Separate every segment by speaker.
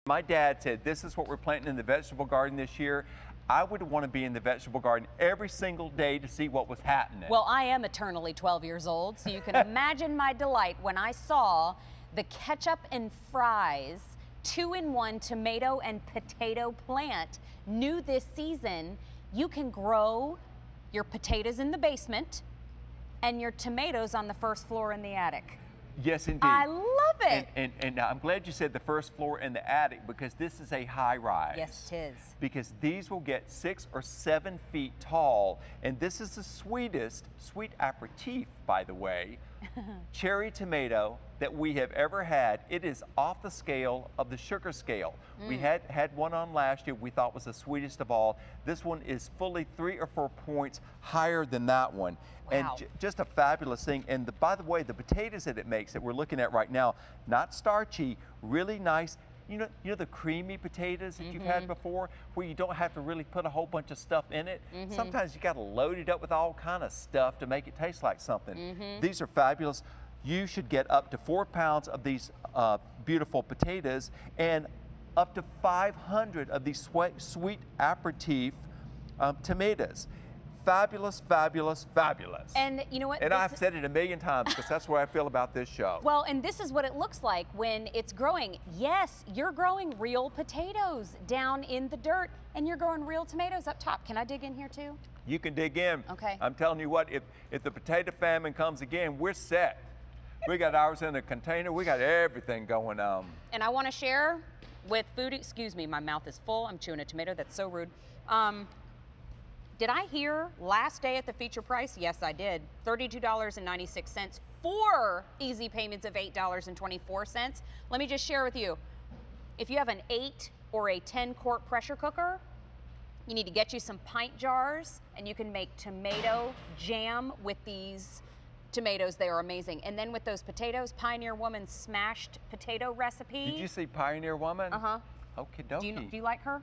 Speaker 1: My dad said, this is what we're planting in the vegetable garden this year. I would want to be in the vegetable garden every single day to see what was happening.
Speaker 2: Well, I am eternally 12 years old, so you can imagine my delight when I saw the Ketchup-N-Fries 2-in-1 tomato and potato plant. New this season, you can grow your potatoes in the basement and your tomatoes on the first floor in the attic.
Speaker 1: Yes, indeed.
Speaker 2: I love it.
Speaker 1: And I'm glad you said the first floor in the attic, because this is a high rise.
Speaker 2: Yes, it is.
Speaker 1: Because these will get 6 or 7 feet tall, and this is the sweetest, sweet aperitif, by the way, cherry tomato that we have ever had. It is off the scale of the sugar scale. We had one on last year we thought was the sweetest of all. This one is fully 3 or 4 points higher than that one.
Speaker 2: Wow.
Speaker 1: And just a fabulous thing. And by the way, the potatoes that it makes that we're looking at right now, not starchy, really nice. You know the creamy potatoes that you've had before, where you don't have to really put a whole bunch of stuff in it? Sometimes you got to load it up with all kind of stuff to make it taste like something. These are fabulous. You should get up to 4 pounds of these beautiful potatoes and up to 500 of these sweet aperitif tomatoes. Fabulous, fabulous, fabulous.
Speaker 2: And you know what?
Speaker 1: And I've said it a million times because that's what I feel about this show.
Speaker 2: Well, and this is what it looks like when it's growing. Yes, you're growing real potatoes down in the dirt, and you're growing real tomatoes up top. Can I dig in here too?
Speaker 1: You can dig in.
Speaker 2: Okay.
Speaker 1: I'm telling you what, if the potato famine comes again, we're set. We got ours in a container. We got everything going on.
Speaker 2: And I want to share with food. Excuse me, my mouth is full. I'm chewing a tomato. That's so rude. Did I hear last day at the feature price? Yes, I did. $32.96 for easy payments of $8.24. Let me just share with you. If you have an 8 or a 10-quart pressure cooker, you need to get you some pint jars, and you can make tomato jam with these tomatoes. They are amazing. And then with those potatoes, Pioneer Woman's smashed potato recipe.
Speaker 1: Did you see Pioneer Woman?
Speaker 2: Uh-huh.
Speaker 1: Okie dokie.
Speaker 2: Do you like her?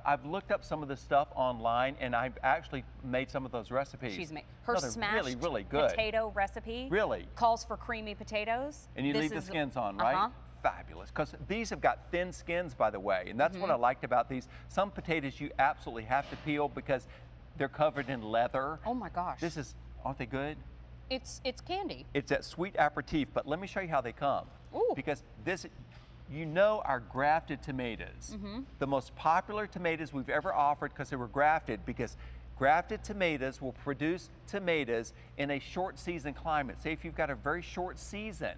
Speaker 1: I've looked up some of the stuff online, and I've actually made some of those recipes.
Speaker 2: She's made her smashed
Speaker 1: really, really good
Speaker 2: potato recipe.
Speaker 1: Really
Speaker 2: Calls for creamy potatoes.
Speaker 1: And you leave the skins on, right? Fabulous. Because these have got thin skins, by the way, and that's what I liked about these. Some potatoes you absolutely have to peel because they're covered in leather.
Speaker 2: Oh my gosh.
Speaker 1: Aren't they good?
Speaker 2: It's candy.
Speaker 1: It's that sweet aperitif, but let me show you how they come.
Speaker 2: Ooh.
Speaker 1: Because you know our grafted tomatoes, the most popular tomatoes we've ever offered because they were grafted, because grafted tomatoes will produce tomatoes in a short season climate. Say if you've got a very short season,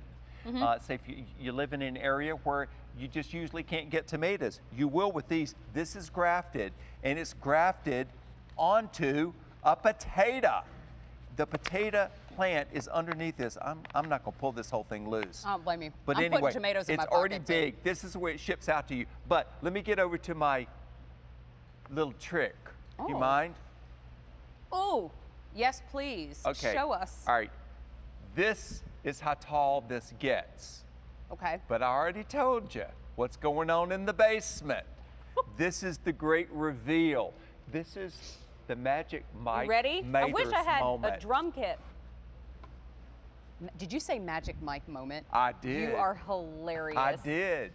Speaker 1: say if you live in an area where you just usually can't get tomatoes, you will with these. This is grafted, and it's grafted onto a potato. The potato plant is underneath this. I'm not going to pull this whole thing loose.
Speaker 2: I don't blame you.
Speaker 1: But
Speaker 2: I'm
Speaker 1: anyway,
Speaker 2: putting tomatoes in my
Speaker 1: it's
Speaker 2: pocket
Speaker 1: already
Speaker 2: too.
Speaker 1: big. This is the way it ships out to you. But let me get over to my little trick.
Speaker 2: Oh.
Speaker 1: You mind?
Speaker 2: Oh, yes, please.
Speaker 1: Okay.
Speaker 2: Show us.
Speaker 1: All right. This is how tall this gets.
Speaker 2: Okay.
Speaker 1: But I already told you what's going on in the basement. This is the great reveal. This is the Magic Mike
Speaker 2: Ready? I wish I had
Speaker 1: moment.
Speaker 2: a drum kit. Did you say Magic Mike moment?
Speaker 1: I did.
Speaker 2: You are hilarious.
Speaker 1: I did.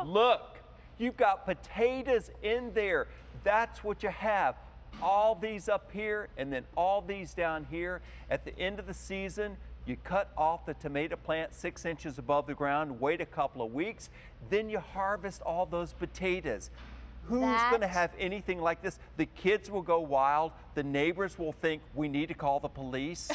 Speaker 1: Look, you've got potatoes in there. That's what you have. All these up here and then all these down here. At the end of the season, you cut off the tomato plant 6 inches above the ground, wait a couple of weeks, then you harvest all those potatoes. Who's going to have anything like this? The kids will go wild. The neighbors will think we need to call the police.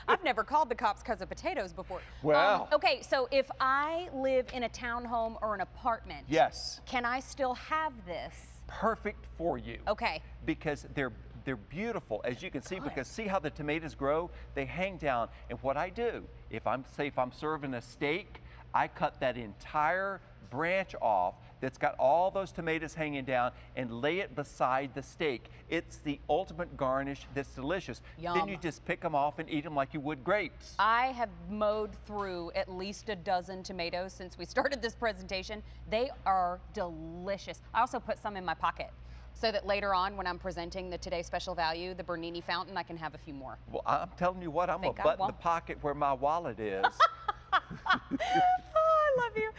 Speaker 2: I've never called the cops because of potatoes before.
Speaker 1: Well.
Speaker 2: Okay, so if I live in a townhome or an apartment,
Speaker 1: Yes.
Speaker 2: can I still have this?
Speaker 1: Perfect for you.
Speaker 2: Okay.
Speaker 1: Because they're beautiful, as you can see, because see how the tomatoes grow? They hang down. And what I do, if I'm serving a steak, I cut that entire branch off that's got all those tomatoes hanging down and lay it beside the steak. It's the ultimate garnish that's delicious.
Speaker 2: Yum.
Speaker 1: Then you just pick them off and eat them like you would grapes.
Speaker 2: I have mowed through at least a dozen tomatoes since we started this presentation. They are delicious. I also put some in my pocket so that later on when I'm presenting the Today Special Value, the Bernini Fountain, I can have a few more.
Speaker 1: Well, I'm telling you what, I'm going to button the pocket where my wallet is.
Speaker 2: Oh, I love of you.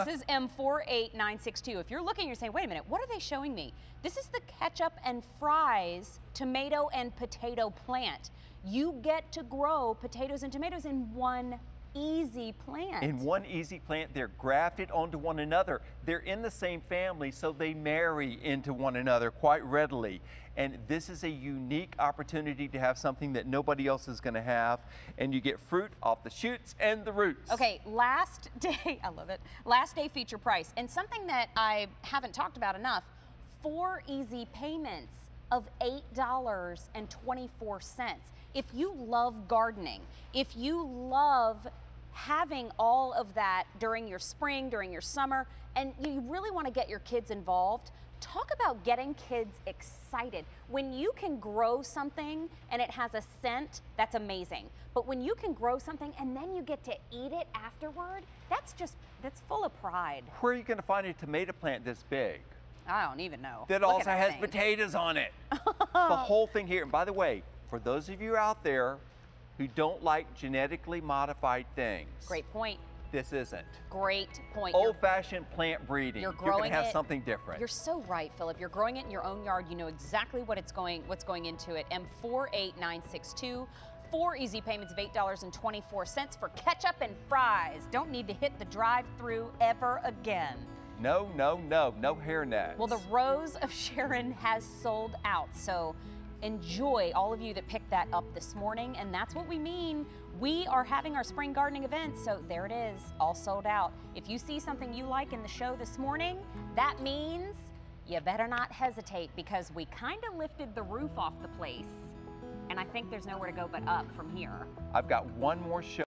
Speaker 2: This is M48962. If you're looking, you're saying, wait a minute, what are they showing me? This is the Ketchup-N-Fries tomato and potato plant. You get to grow potatoes and tomatoes in one easy plant.
Speaker 1: In one easy plant, they're grafted onto one another. They're in the same family, so they marry into one another quite readily. And this is a unique opportunity to have something that nobody else is going to have, and you get fruit off the shoots and the roots.
Speaker 2: Okay, last day, I love it, last day feature price, and something that I haven't talked about enough, 4 easy payments of $8.24. If you love gardening, if you love having all of that during your spring, during your summer, and you really want to get your kids involved, talk about getting kids excited. When you can grow something and it has a scent, that's amazing. But when you can grow something and then you get to eat it afterward, that's full of pride.
Speaker 1: Where are you going to find a tomato plant this big?
Speaker 2: I don't even know.
Speaker 1: That also has potatoes on it. The whole thing here. And by the way, for those of you out there who don't like genetically modified things.
Speaker 2: Great point.
Speaker 1: This isn't.
Speaker 2: Great point.
Speaker 1: Old-fashioned plant breeding.
Speaker 2: You're growing
Speaker 1: going to have something different.
Speaker 2: You're so right, Philip. You're growing it in your own yard. You know exactly what's going into it. M48962. 4 easy payments of $8.24 for Ketchup-N-Fries. Don't need to hit the drive-through ever again.
Speaker 1: No, no, no. No hairnets.
Speaker 2: Well, the Rose of Sharon has sold out, so enjoy, all of you that picked that up this morning, and that's what we mean. We are having our spring gardening event, so there it is, all sold out. If you see something you like in the show this morning, that means you better not hesitate, because we kind of lifted the roof off the place, and I think there's nowhere to go but up from here.
Speaker 1: I've got one more show.